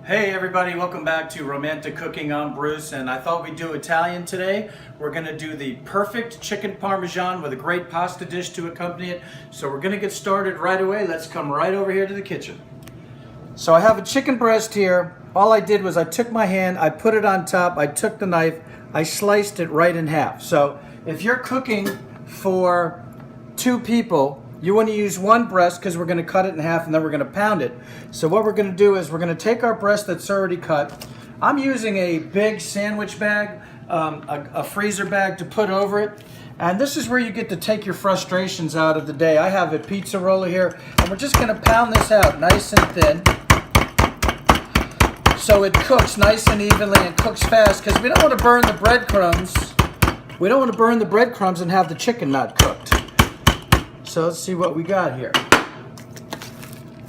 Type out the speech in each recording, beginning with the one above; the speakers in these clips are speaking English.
Hey everybody, welcome back to Romantic Cooking. I'm Bruce, and I thought we'd do Italian today. We're gonna do the perfect chicken parmesan with a great pasta dish to accompany it. So we're gonna get started right away. Let's come right over here to the kitchen. So I have a chicken breast here. All I did was I took my hand, I put it on top, I took the knife, I sliced it right in half. So if you're cooking for 2 people, you want to use one breast because we're going to cut it in half and then we're going to pound it. So what we're going to do is we're going to take our breast that's already cut. I'm using a big sandwich bag, a freezer bag to put over it. And this is where you get to take your frustrations out of the day. I have a pizza roller here, and we're just going to pound this out nice and thin so it cooks nice and evenly and cooks fast, because we don't want to burn the breadcrumbs. We don't want to burn the breadcrumbs and have the chicken not cooked. So let's see what we got here.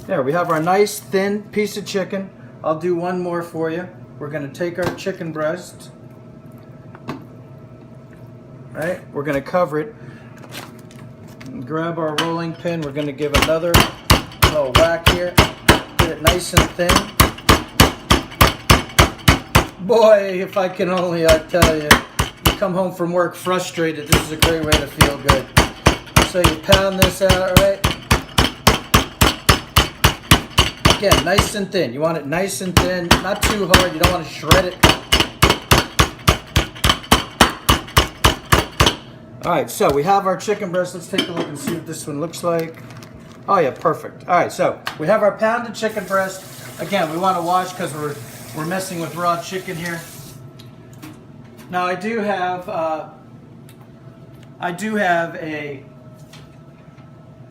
There, we have our nice thin piece of chicken. I'll do one more for you. We're going to take our chicken breast. Right, we're going to cover it. Grab our rolling pin. We're going to give another little whack here. Get it nice and thin. Boy, if I can only, I tell you, you come home from work frustrated, this is a great way to feel good. So you pound this out, right? Again, nice and thin. You want it nice and thin, not too hard. You don't want to shred it. All right, so we have our chicken breast. Let's take a look and see what this one looks like. Oh yeah, perfect. All right, so we have our pounded chicken breast. Again, we want to wash because we're messing with raw chicken here. Now I do have a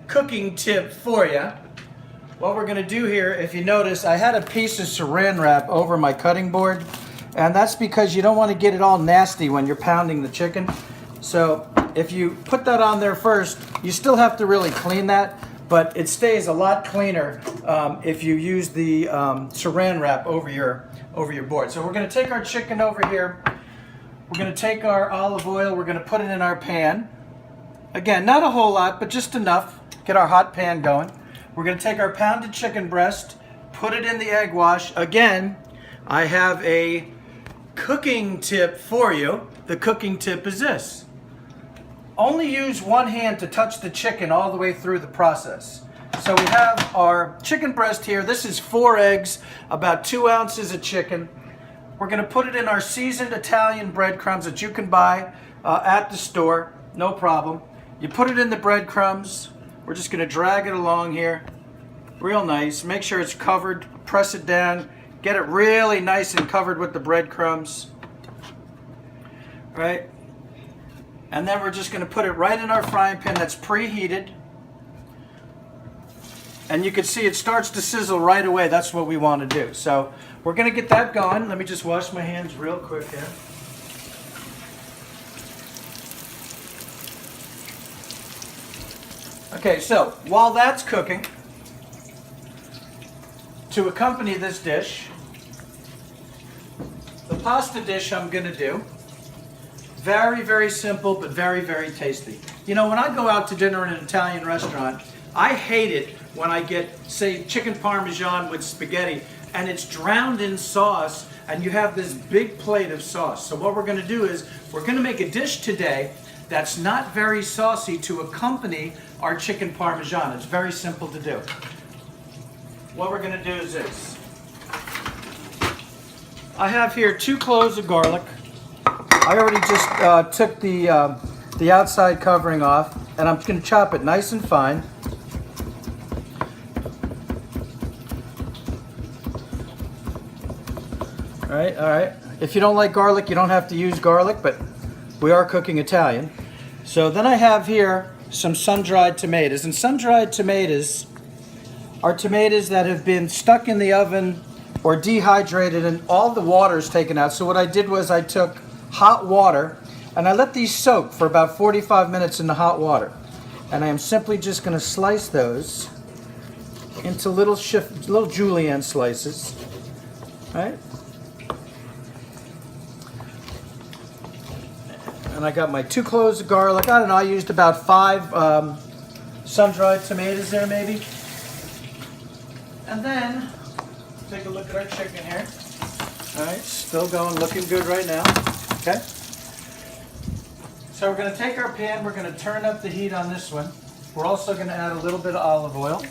cooking tip for you. What we're going to do here, if you notice, I had a piece of saran wrap over my cutting board, and that's because you don't want to get it all nasty when you're pounding the chicken. So if you put that on there first, you still have to really clean that, but it stays a lot cleaner if you use the saran wrap over your board. So we're going to take our chicken over here. We're going to take our olive oil. We're going to put it in our pan. Again, not a whole lot, but just enough. Get our hot pan going. We're going to take our pounded chicken breast, put it in the egg wash. Again, I have a cooking tip for you. The cooking tip is this. Only use one hand to touch the chicken all the way through the process. So we have our chicken breast here. This is 4 eggs, about 2 ounces of chicken. We're going to put it in our seasoned Italian breadcrumbs that you can buy at the store. No problem. You put it in the breadcrumbs. We're just going to drag it along here. Real nice. Make sure it's covered. Press it down. Get it really nice and covered with the breadcrumbs. Right? And then we're just going to put it right in our frying pan that's preheated. And you can see it starts to sizzle right away. That's what we want to do. So we're going to get that going. Let me just wash my hands real quick here. Okay, so while that's cooking, to accompany this dish, the pasta dish I'm going to do, very, very simple, but very, very tasty. You know, when I go out to dinner in an Italian restaurant, I hate it when I get, say, chicken parmesan with spaghetti, and it's drowned in sauce, and you have this big plate of sauce. So what we're going to do is, we're going to make a dish today that's not very saucy to accompany our chicken parmesan. It's very simple to do. What we're going to do is this. I have here 2 cloves of garlic. I already just took the outside covering off, and I'm going to chop it nice and fine. All right. If you don't like garlic, you don't have to use garlic, but we are cooking Italian. So then I have here some sun-dried tomatoes. And sun-dried tomatoes are tomatoes that have been stuck in the oven or dehydrated and all the water is taken out. So what I did was I took hot water and I let these soak for about 45 minutes in the hot water. And I am simply just going to slice those into little julienne slices. Right? And I got my 2 cloves of garlic. I don't know, I used about 5 sun-dried tomatoes there maybe. And then take a look at our chicken here. All right, still going, looking good right now. Okay. So we're going to take our pan, we're going to turn up the heat on this one. We're also going to add a little bit of olive oil.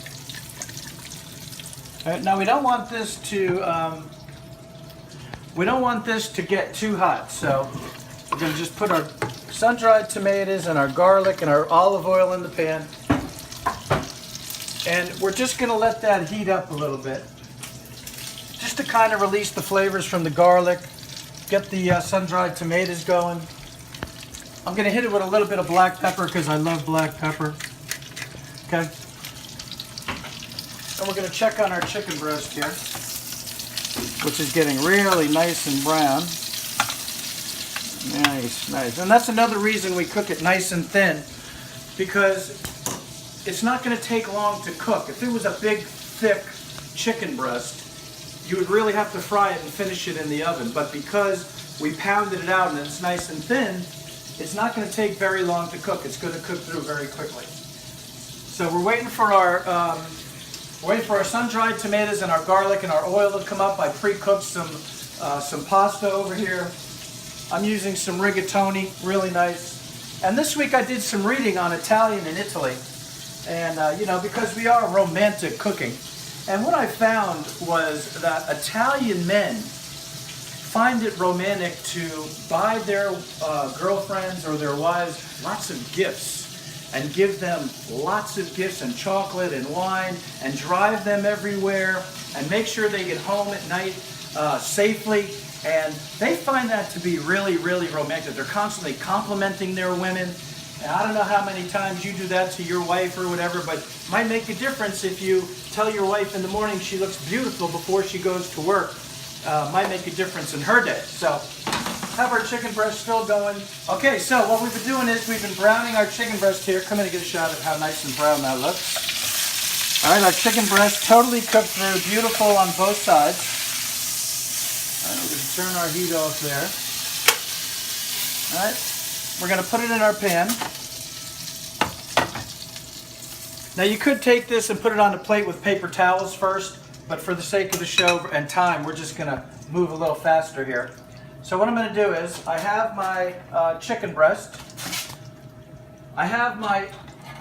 All right, now we don't want this to get too hot, so we're going to just put our sun-dried tomatoes and our garlic and our olive oil in the pan. And we're just going to let that heat up a little bit, just to kind of release the flavors from the garlic, get the sun-dried tomatoes going. I'm going to hit it with a little bit of black pepper because I love black pepper. Okay. And we're going to check on our chicken breast here, which is getting really nice and brown. Nice, nice. And that's another reason we cook it nice and thin, because it's not going to take long to cook. If it was a big, thick chicken breast, you would really have to fry it and finish it in the oven. But because we pounded it out and it's nice and thin, it's not going to take very long to cook. It's going to cook through very quickly. So we're waiting for our sun-dried tomatoes and our garlic and our oil to come up. I pre-cooked some pasta over here. I'm using some rigatoni, really nice. And this week I did some reading on Italian in Italy. And, you know, because we are romantic cooking. And what I found was that Italian men find it romantic to buy their girlfriends or their wives lots of gifts and give them lots of gifts and chocolate and wine and drive them everywhere and make sure they get home at night safely. And they find that to be really, really romantic. They're constantly complimenting their women. And I don't know how many times you do that to your wife or whatever, but it might make a difference if you tell your wife in the morning she looks beautiful before she goes to work. Might make a difference in her day. So have our chicken breast still going. Okay, so what we've been doing is we've been browning our chicken breast here. Come in and get a shot of how nice and brown that looks. All right, our chicken breast totally cooked through, beautiful on both sides. All right, we're going to turn our heat off there. All right. We're going to put it in our pan. Now you could take this and put it on a plate with paper towels first, but for the sake of the show and time, we're just going to move a little faster here. So what I'm going to do is, I have my chicken breast. I have my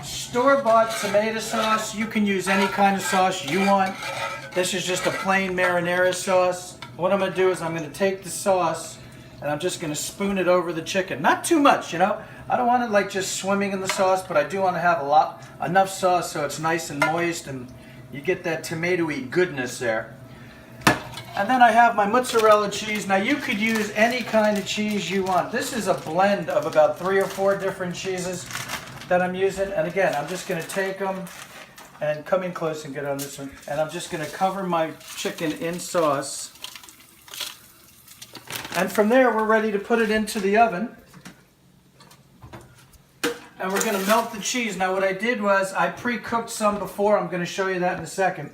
store-bought tomato sauce. You can use any kind of sauce you want. This is just a plain marinara sauce. What I'm going to do is I'm going to take the sauce and I'm just going to spoon it over the chicken. Not too much, you know. I don't want it like just swimming in the sauce, but I do want to have enough sauce so it's nice and moist and you get that tomatoey goodness there. And then I have my mozzarella cheese. Now you could use any kind of cheese you want. This is a blend of about 3 or 4 different cheeses that I'm using. And again, I'm just going to take them and come in close and get on this one. And I'm just going to cover my chicken in sauce. And from there, we're ready to put it into the oven. And we're going to melt the cheese. Now what I did was I pre-cooked some before. I'm going to show you that in a second.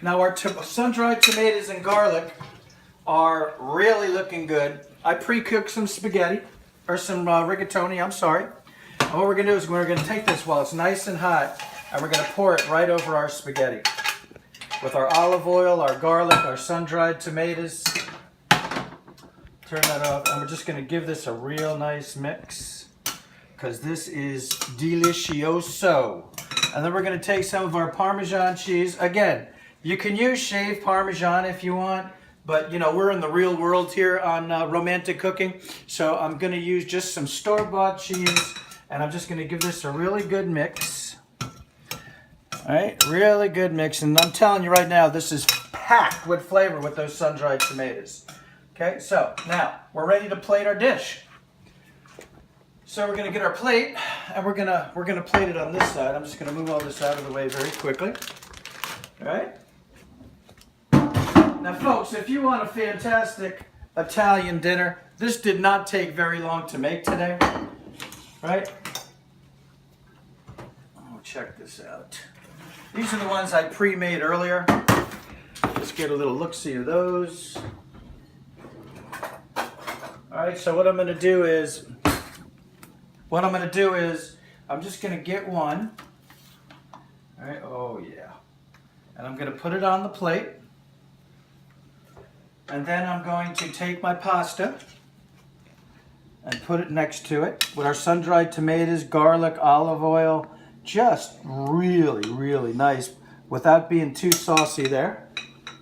Now our sun-dried tomatoes and garlic are really looking good. I pre-cooked some spaghetti, or some rigatoni, I'm sorry. And what we're going to do is we're going to take this while it's nice and hot, and we're going to pour it right over our spaghetti. With our olive oil, our garlic, our sun-dried tomatoes. Turn that off, and we're just going to give this a real nice mix, because this is delicioso. And then we're going to take some of our Parmesan cheese. Again, you can use shaved Parmesan if you want, but you know, we're in the real world here on romantic cooking. So I'm going to use just some store-bought cheese, and I'm just going to give this a really good mix. All right, really good mix. And I'm telling you right now, this is packed with flavor with those sun-dried tomatoes. Okay, so now we're ready to plate our dish. So we're going to get our plate, and we're gonna plate it on this side. I'm just going to move all this out of the way very quickly. All right. Now, folks, if you want a fantastic Italian dinner, this did not take very long to make today. Right? Oh, check this out. These are the ones I pre-made earlier. Let's get a little look-see of those. All right, so what I'm going to do is, I'm just going to get one. All right, oh yeah. And I'm going to put it on the plate. And then I'm going to take my pasta and put it next to it with our sun-dried tomatoes, garlic, olive oil. Just really, really nice without being too saucy there.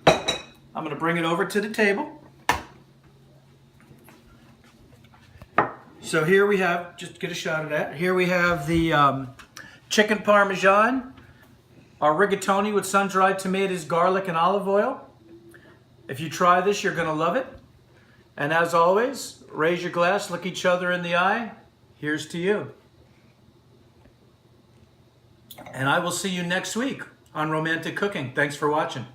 I'm going to bring it over to the table. So here we have, just get a shot of that. Here we have the chicken parmesan, our rigatoni with sun-dried tomatoes, garlic, and olive oil. If you try this, you're going to love it. And as always, raise your glass, look each other in the eye. Here's to you. And I will see you next week on Romantic Cooking. Thanks for watching.